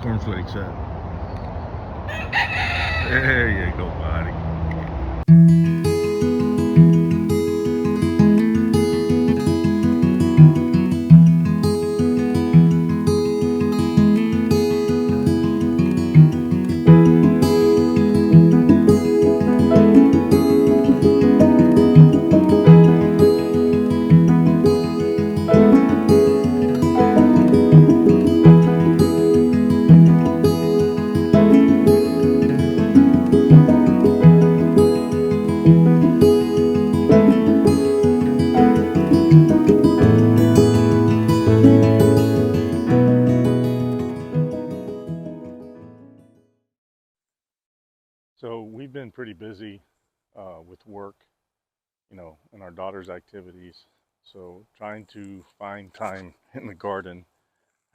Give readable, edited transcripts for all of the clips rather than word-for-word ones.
cornflakes at? There you go, buddy. So we've been pretty busy with work, and our daughter's activities. So trying to find time in the garden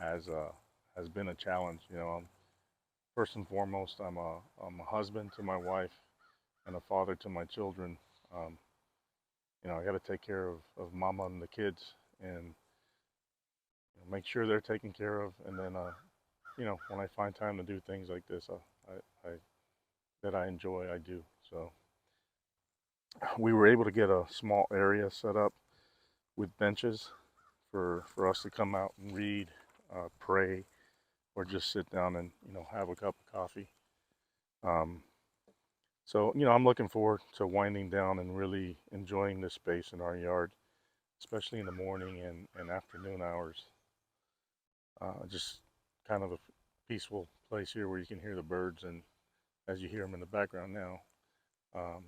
has been a challenge. First and foremost, I'm a husband to my wife and a father to my children. Um, I got to take care of mama and the kids, and make sure they're taken care of. And then, when I find time to do things like this, I that I enjoy, I do. So we were able to get a small area set up with benches for us to come out and read, pray, or just sit down and have a cup of coffee. Um, so I'm looking forward to winding down and really enjoying this space in our yard, especially in the morning and afternoon hours. Just kind of a peaceful place here where you can hear the birds, and as you hear them in the background now. Um,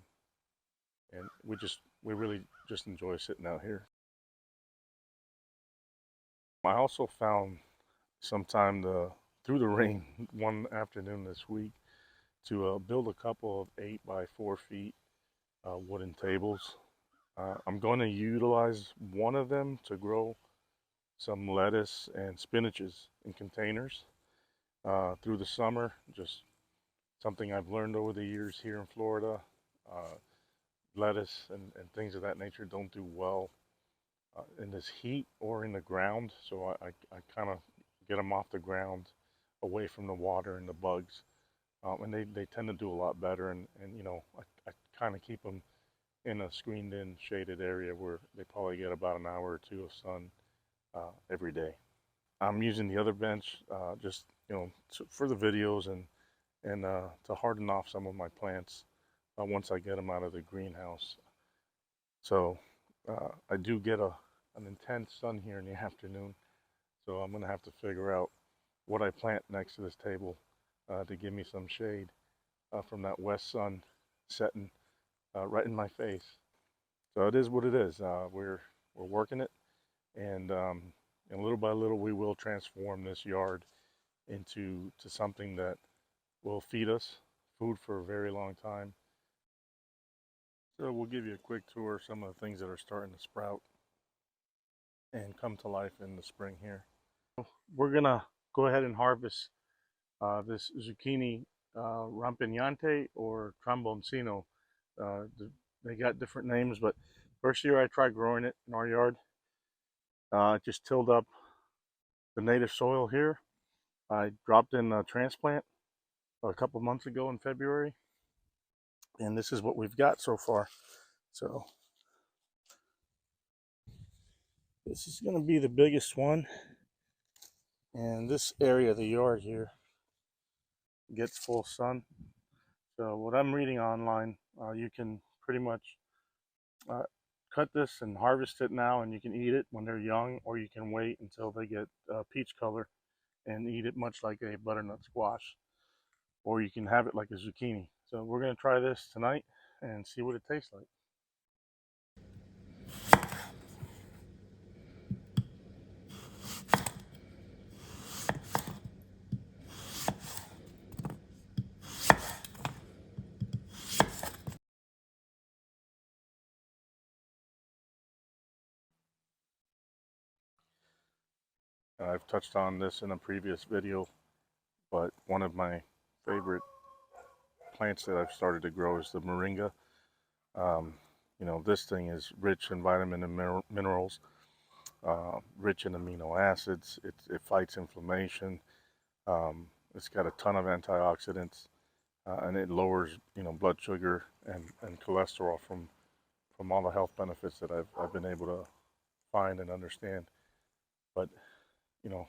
and we really just enjoy sitting out here. I also found some time through the rain one afternoon this week to build a couple of 8 by 4 feet wooden tables. I'm going to utilize one of them to grow some lettuce and spinaches in containers through the summer. Just something I've learned over the years here in Florida. Uh, Lettuce and things of that nature don't do well in this heat or in the ground. So I kind of get them off the ground, away from the water and the bugs. And they tend to do a lot better. And I kind of keep them in a screened in shaded area where they probably get about an hour or two of sun every day. I'm using the other bench just, for the videos and to harden off some of my plants once I get them out of the greenhouse. So I do get an intense sun here in the afternoon, so I'm going to have to figure out what I plant next to this table to give me some shade from that west sun setting right in my face. So it is what it is. We're working it, and little by little we will transform this yard into something that will feed us food for a very long time. So we'll give you a quick tour of some of the things that are starting to sprout and come to life in the spring here. We're gonna go ahead and harvest this zucchini rampignante or tromboncino. Uh, they got different names, but first year I tried growing it in our yard. Just tilled up the native soil here. I dropped in a transplant a couple months ago in February, and this is what we've got so far. So this is going to be the biggest one, and this area of the yard here gets full sun. So what I'm reading online, you can pretty much uh, cut this and harvest it now, and you can eat it when they're young, or you can wait until they get peach color and eat it much like a butternut squash, or you can have it like a zucchini. So we're going to try this tonight and see what it tastes like. I've touched on this in a previous video, but one of my favorite plants that I've started to grow is the Moringa. Um, this thing is rich in vitamin and minerals, rich in amino acids. It fights inflammation. It's got a ton of antioxidants, and it lowers, blood sugar and cholesterol from all the health benefits that I've been able to find and understand. But you know,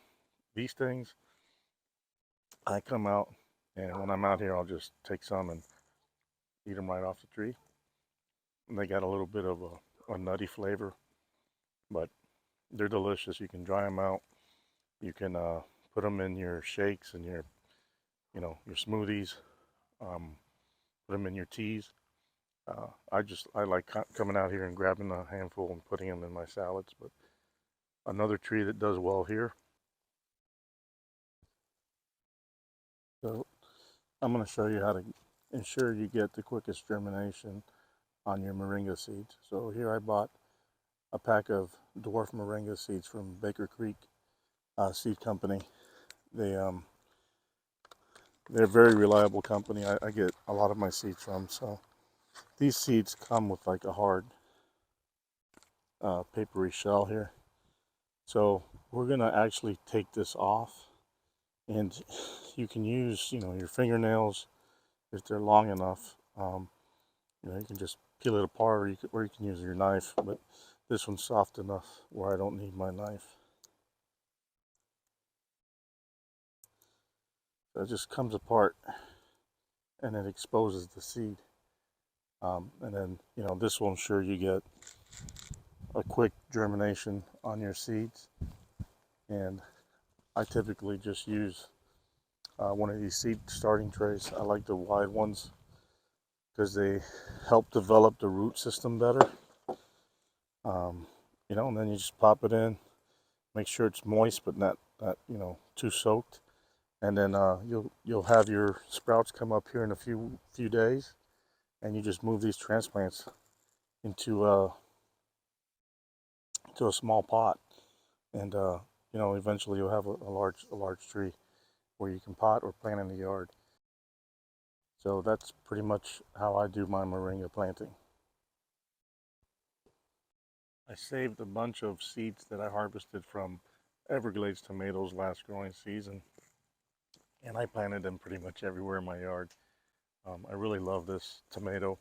these things, I come out, and when I'm out here, I'll just take some and eat them right off the tree. And they got a little bit of a nutty flavor, but they're delicious. You can dry them out. You can put them in your shakes and your smoothies. Put them in your teas. I like coming out here and grabbing a handful and putting them in my salads. But another tree that does well here. So I'm going to show you how to ensure you get the quickest germination on your moringa seeds. So here I bought a pack of dwarf moringa seeds from Baker Creek Seed Company. They're a very reliable company. I get a lot of my seeds from. So these seeds come with like a hard papery shell here. So we're gonna actually take this off, and you can use your fingernails if they're long enough. You can just peel it apart, or you can use your knife. But this one's soft enough where I don't need my knife. So it just comes apart, and it exposes the seed. And then this will ensure you get a quick germination on your seeds. And I typically just use one of these seed starting trays. I like the wide ones because they help develop the root system better. And then you just pop it in, make sure it's moist but not too soaked, and then you'll have your sprouts come up here in a few days, and you just move these transplants into a small pot, and eventually you'll have a large tree where you can pot or plant in the yard. So that's pretty much how I do my moringa planting. I saved a bunch of seeds that I harvested from Everglades tomatoes last growing season, and I planted them pretty much everywhere in my yard. I really love this tomato.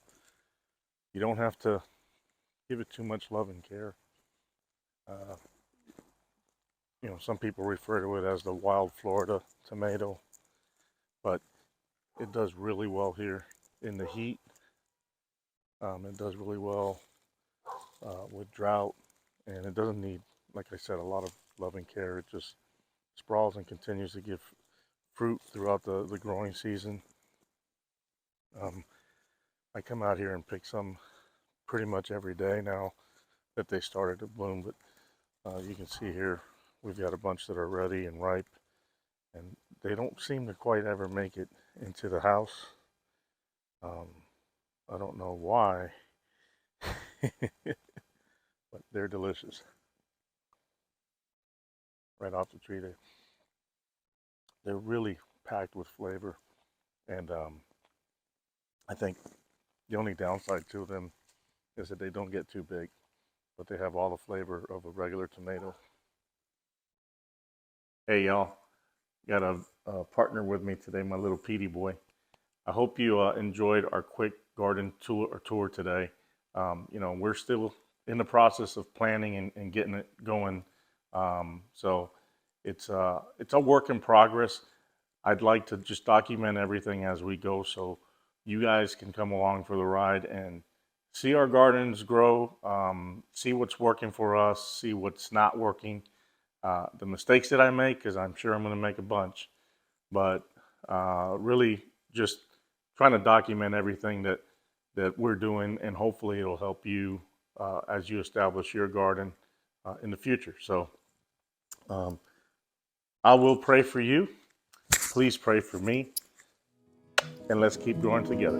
You don't have to give it too much love and care. Some people refer to it as the wild Florida tomato, but it does really well here in the heat. It does really well with drought, and it doesn't need, like I said, a lot of love and care. It just sprawls and continues to give fruit throughout the growing season. I come out here and pick some pretty much every day now that they started to bloom, but you can see here we've got a bunch that are ready and ripe, and they don't seem to quite ever make it into the house. I don't know why, but they're delicious. Right off the tree, they're really packed with flavor, and I think the only downside to them is that they don't get too big, but they have all the flavor of a regular tomato. Hey y'all, got a partner with me today, my little Petey boy. I hope you enjoyed our quick garden tour today. We're still in the process of planning and getting it going. So it's a work in progress. I'd like to just document everything as we go, so you guys can come along for the ride and see our gardens grow, see what's working for us, see what's not working, the mistakes that I make, because I'm sure I'm going to make a bunch, but really just trying to document everything that we're doing, and hopefully it'll help you as you establish your garden in the future. So I will pray for you. Please pray for me, and let's keep growing together.